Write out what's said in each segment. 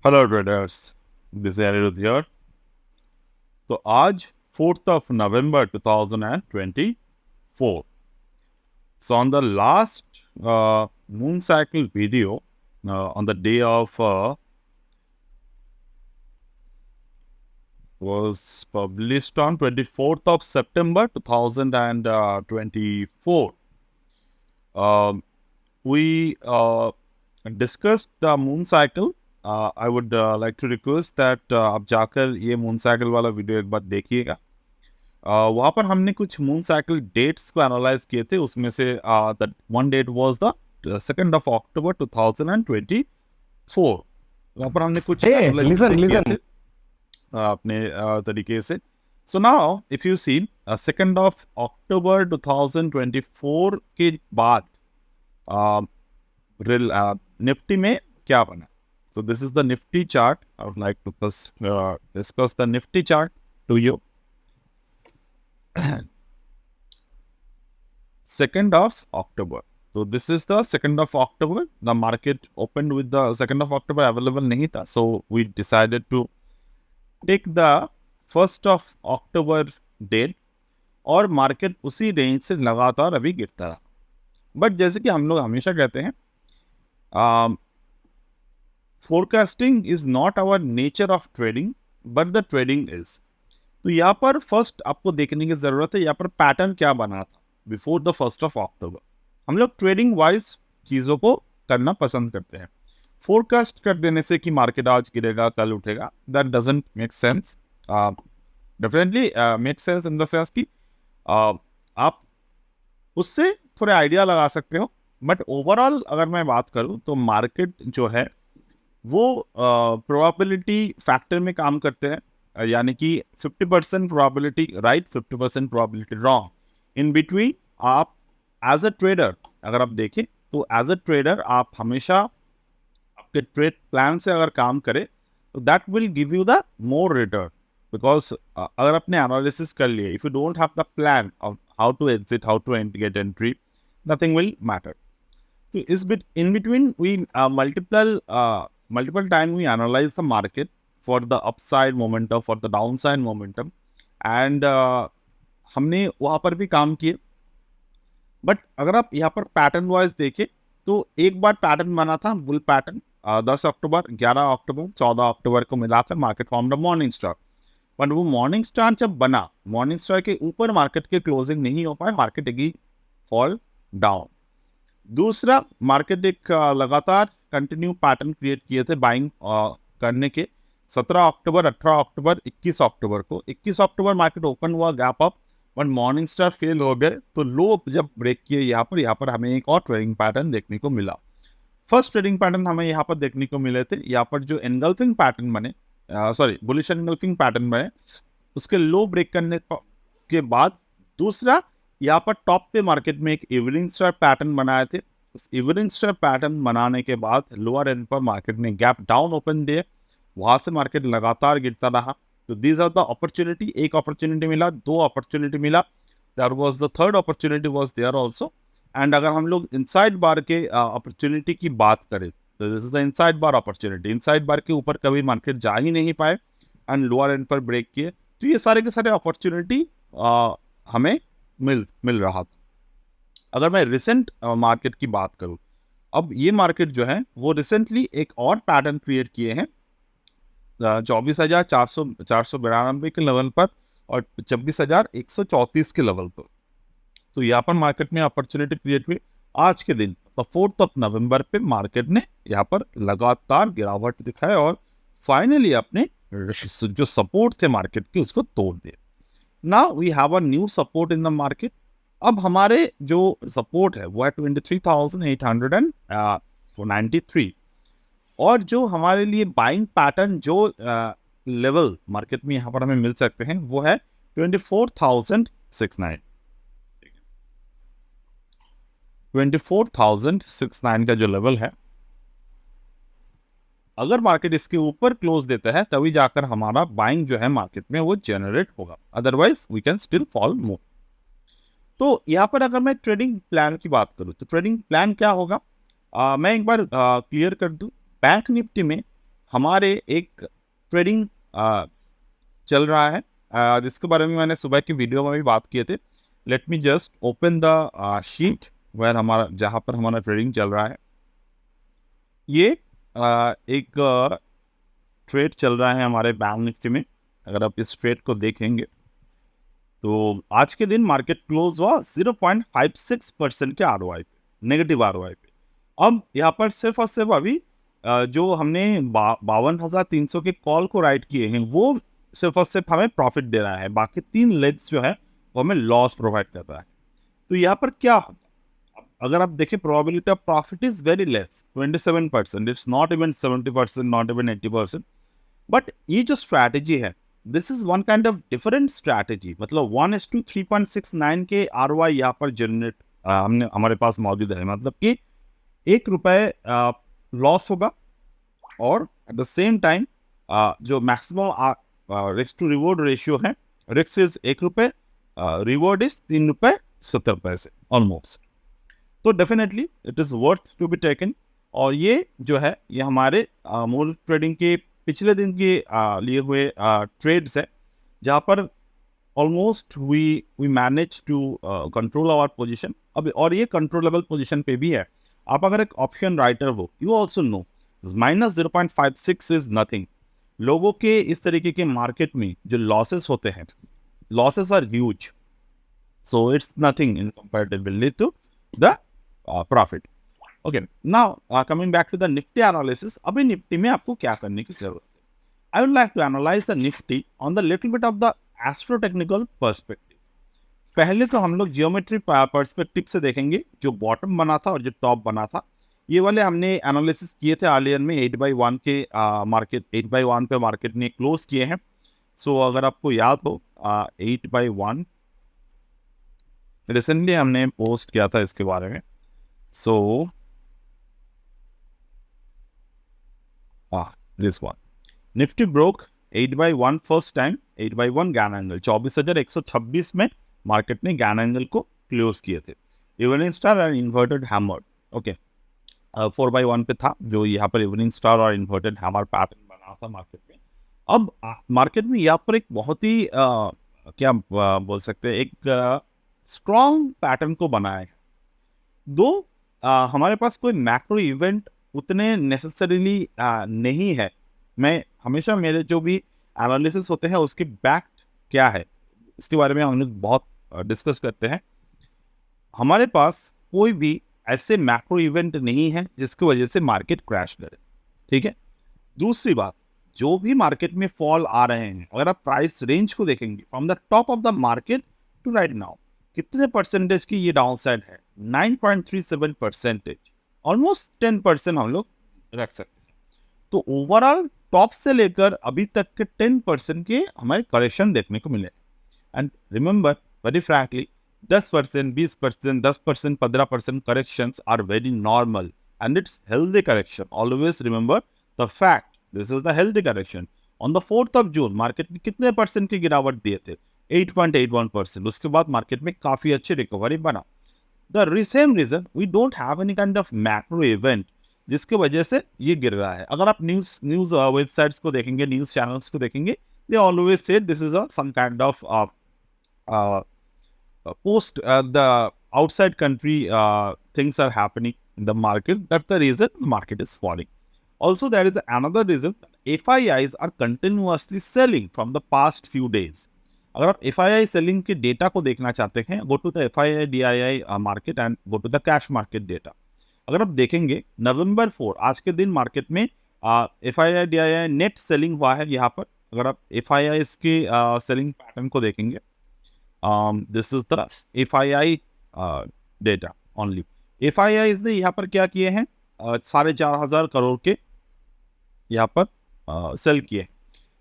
Hello traders, this is Aniruddh here. तो आज 4th of November 2024. So on the last moon cycle video, on the day of was published on 24th of September 2024. We discussed the moon cycle. I would like to request that आप जाकर ये moon cycle वाला video एक बार देखिएगा। वहाँ पर हमने कुछ मून साइकिल डेट्स को एनालाइज किए थे। उसमें से the one date was the 2nd of October 2024। वहाँ पर हमने कुछ Hey, एनालिसिस listen, किए listen. थे अपने तरीके से। So now if you see 2nd of October 2024 के बाद निफ्टी में क्या बना। So this is the Nifty chart. I would like to discuss the Nifty chart to you. 2nd of October. So this is the 2nd of October. The market opened with the 2nd of October available नहीं था. So we decided to take the 1st of October date और market उसी range से लगातार अभी गिरता रहा। But जैसे कि हम लोग हमेशा कहते हैं, forecasting is not our nature of trading but the trading is. तो यहाँ पर फर्स्ट आपको देखने की जरूरत है यहाँ पर पैटर्न क्या बना था before the 1st of October। हम लोग ट्रेडिंग वाइज चीज़ों को करना पसंद करते हैं। फोरकास्ट कर देने से कि मार्केट आज गिरेगा कल उठेगा, that doesn't make sense. Definitely make sense in the sense कि आप उससे थोड़े आइडिया लगा सकते हो। बट ओवरऑल अगर मैं बात करूं तो मार्केट जो है वो प्रोबेबिलिटी फैक्टर में काम करते हैं। यानी कि 50% probability right, 50% probability wrong. In between आप एज अ ट्रेडर अगर आप देखें तो एज अ ट्रेडर आप हमेशा आपके ट्रेड प्लान से अगर काम करें तो that will give you the more return. Because अगर आपने एनालिसिस कर लिया, if you don't have the plan of how to exit, how to get entry, nothing will matter. तो इस bit in between we multiple time we analyze the market for the upside momentum, for the downside momentum, and हमने वहाँ पर भी काम किए। But अगर आप यहाँ पर पैटर्न वाइज देखें तो एक बार पैटर्न बना था बुल पैटर्न 10 अक्टूबर, 11 अक्टूबर, 14 अक्टूबर को मिलाकर market form the morning star. But वो मॉर्निंग स्टार जब बना, मॉर्निंग स्टार के ऊपर मार्केट के क्लोजिंग नहीं हो पाए, मार्केट अगेन फॉल डाउन। दूसरा, मार्केट एक लगातार कंटिन्यू पैटर्न क्रिएट किए थे बाइंग करने के 17 अक्टूबर, 18 अक्टूबर, 21 अक्टूबर को। 21 अक्टूबर मार्केट ओपन हुआ gap up, but morning star fail हो गए। तो लो जब ब्रेक किए यहाँ पर हमें एक और ट्रेडिंग पैटर्न देखने को मिला। फर्स्ट ट्रेडिंग पैटर्न हमें यहाँ पर देखने को मिले थे, यहाँ पर जो एनगल्फिंग पैटर्न बने, सॉरी बुलिश एनगल्फिंग पैटर्न बने, उसके लो ब्रेक करने के बाद दूसरा यहाँ पर टॉप पे मार्केट में एक इवनिंग स्टार पैटर्न बनाए थे। उस इवनिंग स्टार पैटर्न बनाने के बाद लोअर एंड पर मार्केट ने गैप डाउन ओपन दिए, वहां से मार्केट लगातार गिरता रहा। तो दीज आर द अपॉर्चुनिटी। एक अपॉर्चुनिटी मिला, दो अपॉर्चुनिटी मिला, that was the third opportunity was there also. And अगर हम लोग इनसाइड बार के अपॉर्चुनिटी की बात करें तो this is the inside bar opportunity. Inside bar के ऊपर कभी मार्केट जा ही नहीं पाए एंड लोअर एंड पर ब्रेक किए। तो ये सारे के सारे अपॉर्चुनिटी हमें मिल रहा था। अगर मैं रिसेंट मार्केट की बात करूं, अब ये मार्केट जो है वो रिसेंटली एक और पैटर्न क्रिएट किए हैं 24,492 के लेवल पर और 26,134 के लेवल पर। तो यहाँ पर मार्केट में अपॉर्चुनिटी क्रिएट हुई आज के दिन, तो 4th of November पे मार्केट ने यहाँ पर लगातार गिरावट दिखाई और फाइनली अपने जो सपोर्ट थे मार्केट के उसको तोड़ दिए। Now we have a new support in the market. अब हमारे जो सपोर्ट है वो है 23,893 और जो हमारे लिए बाइंग पैटर्न जो लेवल मार्केट में यहाँ पर हमें मिल सकते हैं वो है 24,069। 24,069 का जो लेवल है, अगर मार्केट इसके ऊपर क्लोज देता है तभी जाकर हमारा बाइंग जो है मार्केट में वो जनरेट होगा, otherwise we can still fall more. तो यहाँ पर अगर मैं ट्रेडिंग प्लान की बात करूँ तो ट्रेडिंग प्लान क्या होगा, मैं एक बार क्लियर कर दूं। बैंक निफ्टी में हमारे एक ट्रेडिंग चल रहा है, जिसके बारे में मैंने सुबह की वीडियो में भी बात किए थे. Let me just open the sheet where हमारा जहाँ पर हमारा ट्रेडिंग चल रहा है. ये एक ट्रेड चल रहा है हमारे बैंक निफ्टी में. अगर आप इस ट्रेड को देखेंगे तो आज के दिन मार्केट क्लोज हुआ 0.56% के ROI पे, नेगेटिव ROI पे. अब यहाँ पर सिर्फ और सिर्फ अभी जो हमने 52,300 के कॉल को राइट किए हैं वो सिर्फ और सिर्फ हमें प्रॉफिट दे रहा है. बाकी 3 लेग्स जो है वो हमें लॉस प्रोवाइड कर रहा है. तो यहाँ पर क्या होता है, अगर आप देखें probability of profit is very less, 27%. It's not even 70%, not even 80%. But ये जो स्ट्रैटेजी है, this is one kind of different strategy. मतलब 1:3.69 के ROI यहाँ पर जनरेट हमने हमारे पास मौजूद है. मतलब कि ₹1 लॉस होगा और एट द सेम टाइम जो maximum risk to reward ratio है, risk is ₹1, reward is ₹3.70 almost. तो definitely it is worth to be taken. और ये जो है ये हमारे मूल ट्रेडिंग के पिछले दिन के लिए हुए ट्रेड्स है, जहाँ पर almost we manage to control our position. अब और ये कंट्रोलेबल पोजीशन पे भी है. आप अगर एक ऑप्शन राइटर हो, you also know -0.56 is nothing. लोगों के इस तरीके के मार्केट में जो लॉसेस होते हैं, losses are huge, so it's nothing in comparatively to the profit. Okay, now coming back to the Nifty analysis. अभी निफ्टी में आपको क्या करने की जरूरत है? I would like to analyze the Nifty on the little bit of the astrotechnical perspective. पहले तो हम लोग जियोमेट्री पर्सपेक्टिव से देखेंगे, जो बॉटम बना था और जो टॉप बना था. ये वाले हमने एनालिसिस किए थे अर्लियर में 8/1 के मार्केट 8/1 पे मार्केट ने क्लोज किए हैं. सो अगर आपको याद हो 8/1 रिसेंटली हमने पोस्ट किया था इसके बारे में. So this one, Nifty broke 8/1 first time. 8/1 Gann angle 24,126 में मार्केट ने गैन एंगल को क्लोज किए थे. इवनिंग स्टार और इन्वर्टेड हैमर. ओके, 4/1 पे था, जो यहाँ पर इवनिंग स्टार और इन्वर्टेड हैमर पैटर्न बना था मार्केट में. अब मार्केट में यहाँ पर एक बहुत ही क्या बोल सकते हैं, एक स्ट्रॉन्ग पैटर्न को बनाया है. दो हमारे पास कोई मैक्रो इवेंट उतने नेसेसरीली नहीं है. मैं हमेशा मेरे जो भी एनालिसिस होते हैं उसके बैक्ट क्या है इसके बारे में हम लोग बहुत डिस्कस करते हैं. हमारे पास कोई भी ऐसे मैक्रो इवेंट नहीं है जिसकी वजह से मार्केट क्रैश करे. ठीक है. दूसरी बात, जो भी मार्केट में फॉल आ रहे हैं, अगर आप प्राइस रेंज को देखेंगे from the top of the market to right now, कितने परसेंटेज की ये डाउन साइड है? 9.37%, ऑलमोस्ट 10% हम लोग रख सकते हैं. तो ओवरऑल टॉप से लेकर अभी तक के 10% के हमारे करेक्शन देखने को मिले. And remember very frankly, 10%, 20%, 10%, 15% corrections are very normal and it's healthy correction. Always remember the fact, this is the healthy correction. On the 4th of June market में कितने परसेंट की गिरावट दिए थे? 8.81%. उसके बाद मार्केट में काफी अच्छी रिकवरी बना. The same reason, we don't have any kind of macro event जिसकी वजह से ये गिर रहा है. अगर आप न्यूज वेबसाइट्स को देखेंगे, न्यूज चैनल्स को देखेंगे, they always say this is some kind of post the outside country things are happening in the market. That's the reason the market is falling. Also, there is another reason. FIIs are continuously selling from the past few days. अगर आप FII selling के data को देखना चाहते हैं, go to the FII DII market and go to the cash market data. अगर आप देखेंगे November 4 आज के दिन मार्केट में FII DII नेट सेलिंग हुआ है. यहाँ पर अगर आप FIIs के सेलिंग पैटर्न को देखेंगे, this is the FII data only. FIIs ने यहाँ पर क्या किए हैं? 4,500 करोड़ के यहाँ पर सेल किए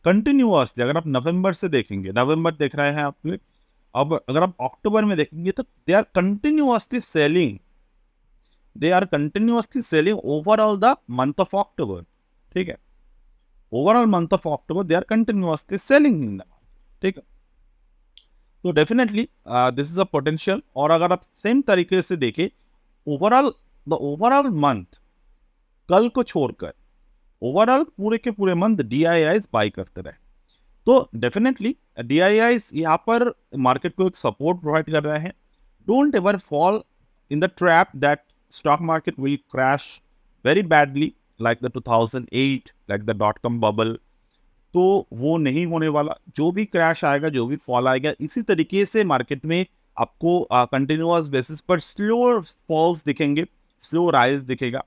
कंटिन्यूअसली. अगर आप नवंबर से देखेंगे, नवंबर देख रहे हैं आप, अब अगर आप अक्टूबर में देखेंगे तो they are continuously selling. They are continuously selling overall the month of October. ठीक है, overall month of October they are continuously selling in the market. ठीक है. तो definitely this is a potential. और अगर आप सेम तरीके से देखें, ओवरऑल द ओवरऑल मंथ, कल को छोड़कर ओवरऑल पूरे के पूरे मंथ DIIs बाई करते रहे। तो डेफिनेटली DIIs यहाँ पर मार्केट को एक सपोर्ट प्रोवाइड कर रहे हैं। Don't ever fall in the trap that stock market will crash very badly like the 2008, like the dot-com bubble। तो वो नहीं होने वाला। जो भी क्रैश आएगा, जो भी फॉल आएगा, इसी तरीके से मार्केट में आपको कंटिन्यूअस बेसिस पर स्लो फॉल्स दिखेंगे, स्लो राइज दिखेगा।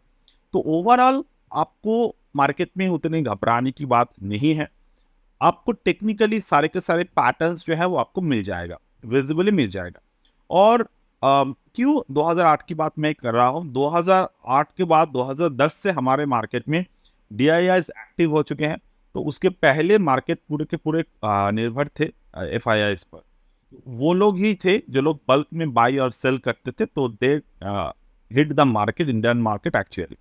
तो ओवरऑल आपको मार्केट में उतने घबराने की बात नहीं है। आपको टेक्निकली सारे के सारे पैटर्न्स जो है वो आपको मिल जाएगा, विजिबली मिल जाएगा। और क्यों 2008 की बात मैं कर रहा हूँ, 2008 के बाद 2010 से हमारे मार्केट में DIIs एक्टिव हो चुके हैं। तो उसके पहले मार्केट पूरे के पूरे निर्भर थे FIIs पर। वो लोग ही थे जो लोग बल्क में बाई और सेल करते थे, तो they hit the market, Indian market actually.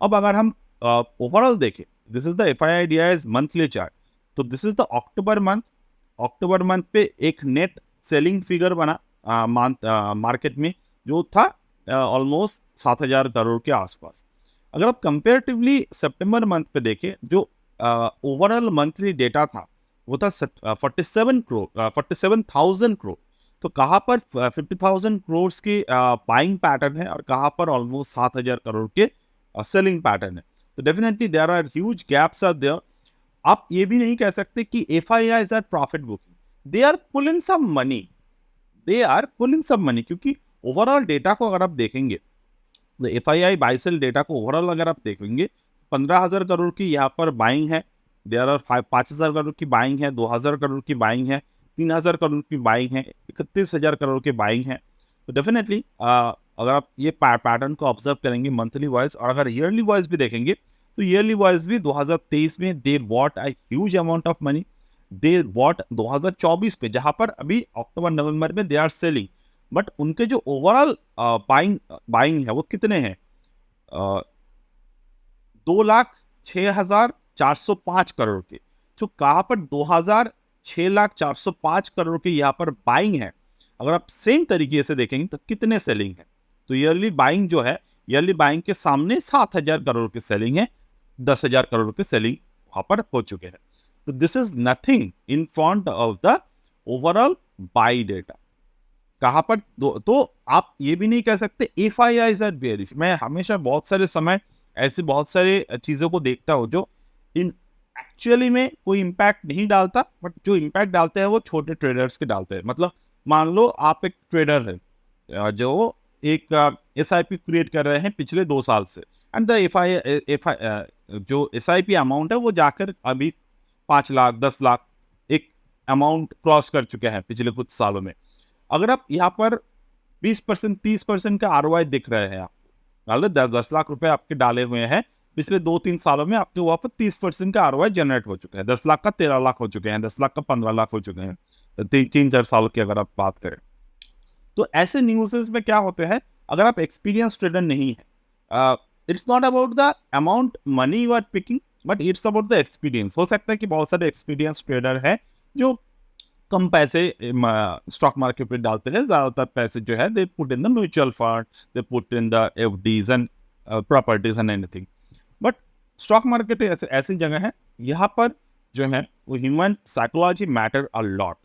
अब अगर हम ओवरऑल देखें, this is the FII DIIs monthly chart. तो this is the October month. October month पे एक नेट सेलिंग फिगर बना मार्केट में, जो था ऑलमोस्ट 7,000 करोड़ के आसपास। अगर आप कंपेरेटिवली सितंबर मंथ पे देखें, जो ओवरऑल मंथली डेटा था वो था 47,000 करोड़। तो कहाँ पर 50,000 करोड़ की बाइंग पैटर्न है और कहाँ पर ऑलमोस्ट 7,000 करोड़ के सेलिंग पैटर्न है। तो definitely there are huge gaps are there. आप ये भी नहीं कह सकते कि FIIs are profit booking, they are pulling some money, क्योंकि ओवरऑल डेटा को अगर आप देखेंगे, तो FII बाई सेल डेटा को ओवरऑल अगर आप देखेंगे, 15,000 करोड़ की यहाँ पर बाइंग है, देयर आर 5,000 करोड़ की बाइंग है, 2,000 करोड़ की बाइंग है, 3,000 करोड़ की बाइंग है, 31,000 करोड़ की बाइंग है। तो डेफिनेटली अगर आप ये पैटर्न को ऑब्जर्व करेंगे मंथली वाइज, और अगर ईयरली वाइज भी देखेंगे, तो ईयरली वाइज भी 2023 में they bought a huge amount of money. They bought 2024 पे, जहां पर अभी अक्टूबर नवंबर में दे आर सेलिंग, बट उनके जो ओवरऑल बाइंग है वो कितने हैं? 2,06,405 करोड़ के। जो कहाँ पर 6,04,5 करोड़ के यहाँ पर बाइंग है, अगर आप सेम तरीके से देखेंगे तो कितने सेलिंग है? तो ईयरली बाइंग जो है, ईयरली बाइंग के सामने 7,000 करोड़ की सेलिंग है, 10,000 करोड़ की सेलिंग वहां पर हो चुके हैं। तो this is nothing in front of the overall by data. कहां पर तो आप ये भी नहीं कह सकते FIIs आर बेयरिश। मैं हमेशा बहुत सारे समय ऐसे बहुत सारे चीजों को देखता हूं जो इन एक्चुअली में कोई इम्पैक्ट नहीं डालता, बट जो इम्पैक्ट डालते हैं वो छोटे ट्रेडर्स के डालते हैं। मतलब मान लो आप एक ट्रेडर है जो एक SIP क्रिएट कर रहे हैं पिछले 2 साल से, एंड द जो SIP अमाउंट है वो जाकर अभी 5 लाख 10 लाख एक अमाउंट क्रॉस कर चुके हैं पिछले कुछ सालों में। अगर आप यहाँ पर 20% 30% का ROI दिख रहे हैं, आपको 10 लाख रुपए आपके डाले हुए हैं, पिछले 2-3 सालों में आपके वहां पर 30% का ROI जनरेट हो चुका है। 10 लाख का 13 लाख हो चुके हैं, 10 लाख का 15 लाख हो चुके हैं, 3-4 सालों की अगर आप बात करें। तो ऐसे न्यूज़ेस में क्या होते हैं, अगर आप एक्सपीरियंस ट्रेडर नहीं है, it's not about the amount money you are picking, but it's about the experience. हो सकता है कि बहुत सारे एक्सपीरियंस ट्रेडर है जो कम पैसे स्टॉक मार्केट पे डालते हैं, ज़्यादातर पैसे जो है they put in the mutual fund, they put in the FDs and properties and anything. But stock market ऐसी जगह है, यहाँ पर जो है वो human psychology matter a lot.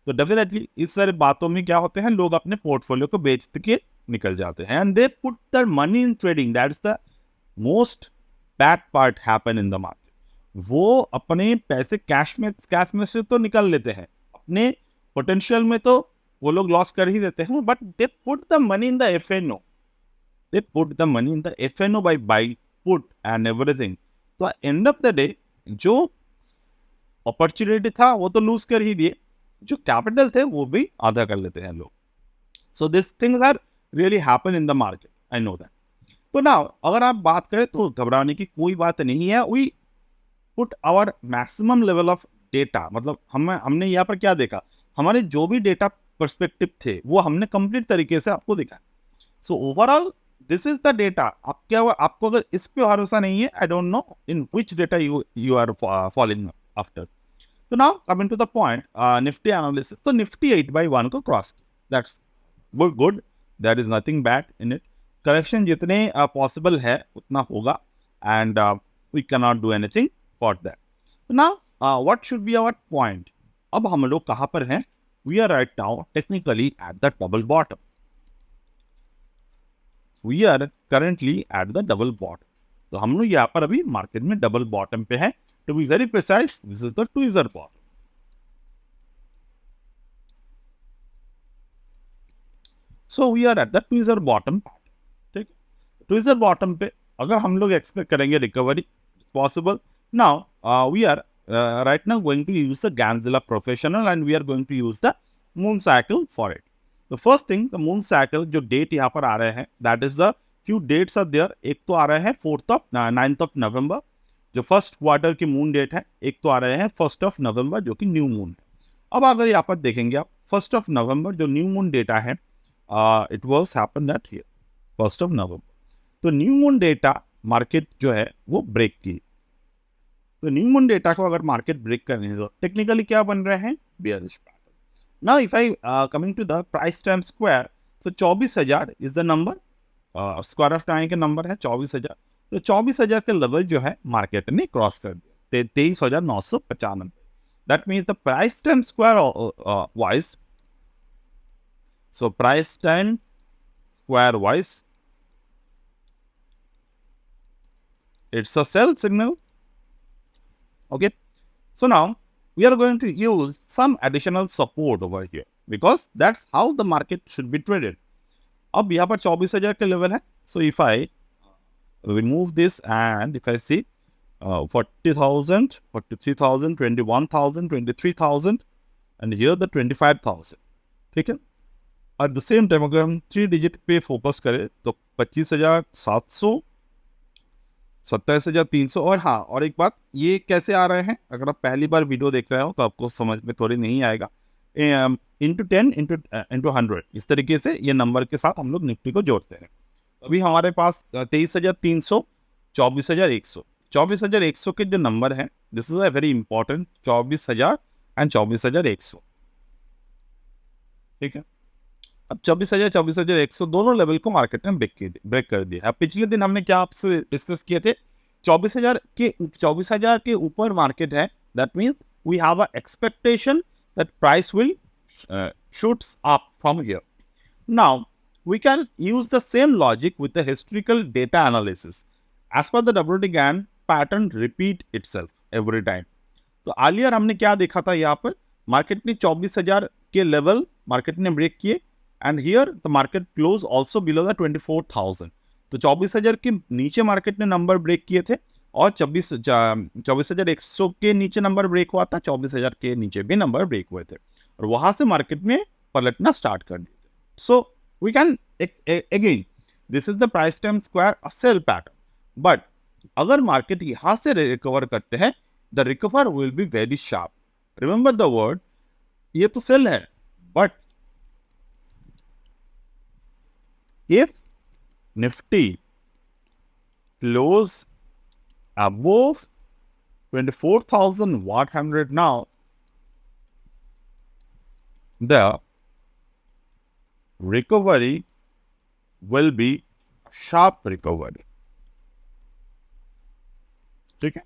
तो डेफिनेटली इस सारे बातों में क्या होते हैं, लोग अपने पोर्टफोलियो को बेच के निकल जाते हैं, and they put the money in trading. That's the most bad part happen in the market. वो अपने पैसे कैश में से तो निकल लेते हैं, अपने पोटेंशियल में तो वो लोग लॉस कर ही देते हैं, but they put the money in the FNO। They put the money in the FNO buy buy put and everything. तो एंड ऑफ द डे जो अपॉर्चुनिटी था वो तो लूज कर ही दिए, जो कैपिटल थे वो भी आधा कर लेते हैं लोग। So this things are really happen in the market, I know that. तो ना अगर आप बात करें तो घबराने की कोई बात नहीं है। We put our maximum level of data, मतलब हमने यहाँ पर क्या देखा, हमारे जो भी डेटा पर्सपेक्टिव थे वो हमने कंप्लीट तरीके से आपको दिखा। So overall this is the data. आपको अगर इस पे भरोसा नहीं है, I don't know in which data you are following after. तो now coming to the point, Nifty analysis. तो निफ्टी 8/1 को क्रॉस किया, that's good, there is nothing bad in it. Correction जितने पॉसिबल है उतना होगा, and we cannot do anything for that. Now what should be our point? अब हम लोग कहाँ पर हैं? We are right now technically at the double bottom. We are currently at the double bottom. तो हम लोग यहाँ पर अभी मार्केट में डबल बॉटम पे हैं. To be very precise, this is the tweezer bottom. So we are at the tweezer bottom. ठीक, tweezer bottom पे अगर हम लोग एक्सपेक्ट करेंगे recovery, it's possible. Now we are right now going to use the Ganzilla Professional and we are going to use the moon cycle for it. The first thing, the moon cycle जो date यहाँ पर आ रहे हैं, that is the few dates are there. एक तो आ रहे हैं 9th of November जो फर्स्ट क्वार्टर की मून डेट है, एक तो आ रहे हैं 1st of November जो कि न्यू मून है. अब अगर यहाँ पर देखेंगे आप 1st of November जो न्यू मून डेटा है, it was happen that here 1st of November. तो न्यू मून डेटा मार्केट जो है वो ब्रेक की. तो न्यू मून डेटा को अगर मार्केट ब्रेक करने दो, टेक्निकली क्या बन रहे हैं? Bearish pattern. Now if I coming to the price time square, तो 24,000 is the number, square of time के नंबर है 24,000. तो 24,000 के लेवल जो है मार्केट ने क्रॉस कर दिया, 23,995. That means the price time square wise, so price time square wise it's a sell signal. Okay, so now we are going to use some additional support over here because that's how the market should be traded. अब यहाँ पर 24,000 के level है. So if I remove this and if I see 40,000, 43,000, 21,000, 23,000 and here the 25,000. ठीक है. Eight the same time अगर हम 3 digit पे फोकस करें तो 25,700, 27,300. और हाँ, और एक बात, ये कैसे आ रहे हैं? अगर आप पहली बार वीडियो देख रहे हो तो आपको समझ में थोड़ी नहीं आएगा. इंटू 10 इंटू 100 इस तरीके से ये नंबर के साथ हम लोग निफ्टी को जोड़ते हैं. अभी हमारे पास 23,300, 24,100. 24,100 के जो नंबर हैं, this is a very important, 24,000 and 24,100. ठीक है. अब 24,000, 24,100 दोनों लेवल को मार्केट ने ब्रेक कर दिया. अब पिछले दिन हमने क्या आपसे डिस्कस किए थे? 24,000 के ऊपर मार्केट है. That means we have a expectation that price will shoots up from here. Now we can use the same logic with the historical data analysis. As per the WT GAN pattern repeat itself every time. तो earlier हमने क्या देखा था? यहाँ पर market ने 24,000 के level market ने ब्रेक किए and here the market close also below the 24,000. तो 24,000 के नीचे मार्केट ने नंबर ब्रेक किए थे और 24,100 के नीचे नंबर ब्रेक हुआ था, 24,000 के नीचे भी नंबर ब्रेक हुए थे और वहां से मार्केट में पलटना स्टार्ट कर दिए थे. So we can again, this is the price time square a sell pattern. But अगर मार्केट यहां से रिकवर करते हैं, the recover will be very sharp. Remember the word, ये तो सेल है, but if Nifty close above 24,100 now, the recovery will be sharp recovery. ठीक है,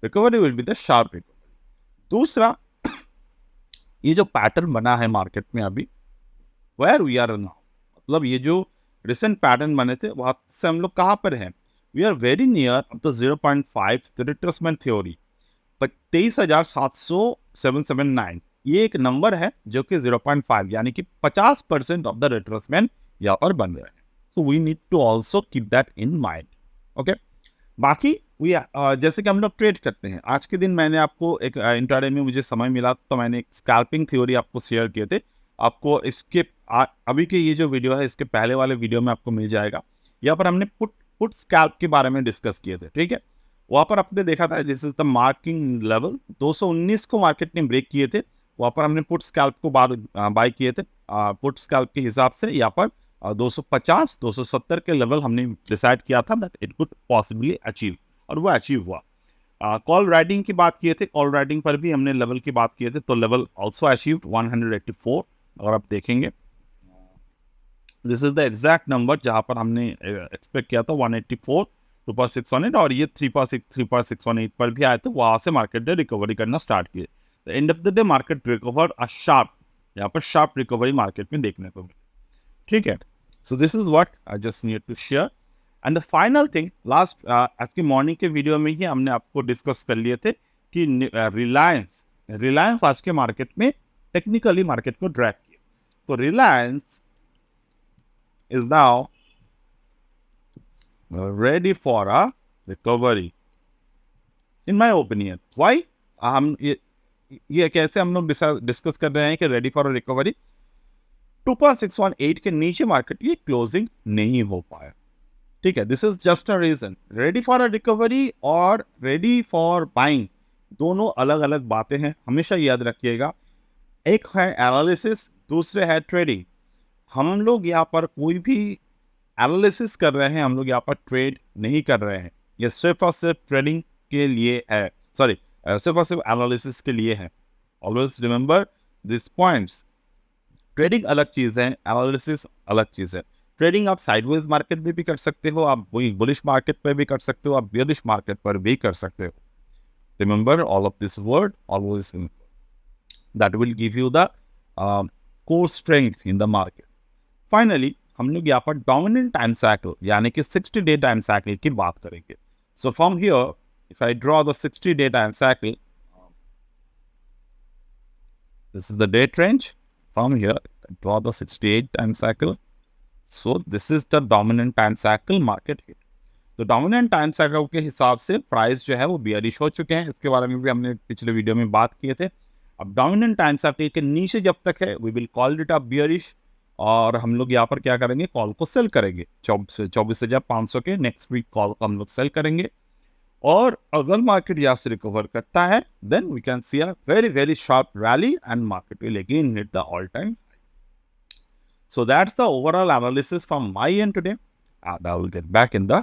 recovery will be the sharp recovery. दूसरा, ये जो पैटर्न बना है मार्केट में अभी, where we are now, मतलब ये जो रिसेंट पैटर्न बने थे वहां से हम लोग कहाँ पर हैं? We are very near the 0.5 the retracement theory. 23,779 ये एक नंबर है जो कि 0.5 यानी कि 50% ऑफ द रिट्रेसमेंट यहाँ पर बन रहे हैं. So we need to also keep that in mind. Okay, बाकी जैसे कि हम लोग ट्रेड करते हैं, आज के दिन मैंने आपको एक इंट्राडे में मुझे समय मिला तो मैंने एक स्कैल्पिंग थ्योरी आपको शेयर किए थे. आपको इसके अभी के ये जो वीडियो है इसके पहले वाले वीडियो में आपको मिल जाएगा. यहाँ पर हमने पुट स्कैल्प के बारे में डिस्कस किए थे. ठीक है, वहाँ पर आपने देखा था this is the marking level 219 को मार्केट ने ब्रेक किए थे. वहाँ पर हमने पुट स्कैल्प को बाय किए थे. पुट स्कैल्प के हिसाब से यहाँ पर 250, 270 के लेवल हमने डिसाइड किया था that it could possibly achieve, और वो अचीव हुआ. कॉल राइटिंग की बात किए थे, कॉल राइटिंग पर भी हमने लेवल की बात किए थे, तो लेवल ऑल्सो अचीव्ड 184. अगर आप देखेंगे this is the exact number जहां पर हमने एक्सपेक्ट किया था 184 2.618 और ये 3.618 पर भी आए थे, वहां से मार्केट ने रिकवरी करना स्टार्ट किए। And of the day market recover a sharp, यहाँ पर शार्प रिकवरी मार्केट में देखने को मिली। ठीक है, so this is what I just need to share. And the final thing, last आज की मॉर्निंग के वीडियो में ही हमने आपको डिस्कस कर लिए थे कि रिलायंस आज के मार्केट में टेक्निकली मार्केट को ड्रैग किया। तो Reliance is now ready for a recovery in my opinion. Why? हम ये कैसे हम लोग डिस्कस कर रहे हैं कि रेडी फॉर अ रिकवरी? 2.618 के नीचे मार्केट की क्लोजिंग नहीं हो पाया। ठीक है, this is just a reason. Ready for a recovery और रेडी फॉर बाइंग दोनों अलग अलग बातें हैं, हमेशा याद रखिएगा। एक है एनालिसिस, दूसरे है ट्रेडिंग। हम लोग यहाँ पर कोई भी एनालिसिस कर रहे हैं, हम लोग यहाँ पर ट्रेड नहीं कर रहे हैं। ये सिर्फ और सिर्फ ट्रेडिंग के लिए है, सॉरी सिर्फ और सिर्फ एनालिसिस के लिए है। Always remember this points. Trading अलग चीज़ है, एनालिसिस अलग चीज़ है। ट्रेडिंग आप साइडवेज मार्केट में भी कर सकते हो, आप बुलिश मार्केट पर भी कर सकते हो, आप बेयरिश मार्केट पर भी कर सकते हो। Remember all of this word, always that will give you the core strength in the market. Finally हम लोग यहाँ पर डोमिनेंट टाइम साइकिल यानी कि 60 डे टाइम साइकिल की बात करेंगे। So from here if I draw the 60 day time cycle, this is the date range. From here draw the 68 time cycle. So this is the dominant time cycle market hit. तो dominant time cycle के हिसाब से price जो है वो bearish हो चुके हैं, इसके बारे में भी हमने पिछले वीडियो में बात किए थे। अब डोमिनेंट टाइम साइकिल के नीचे जब तक है we will call it a bearish, और हम लोग यहाँ पर क्या करेंगे, कॉल को सेल करेंगे 24,500 के नेक्स्ट वीक कॉल को हम लोग सेल करेंगे। और अगर मार्केट यहाँ से रिकवर करता है then we can see a very very sharp rally and market will again hit the all time. So that's the overall analysis from my end today, and I will get back in the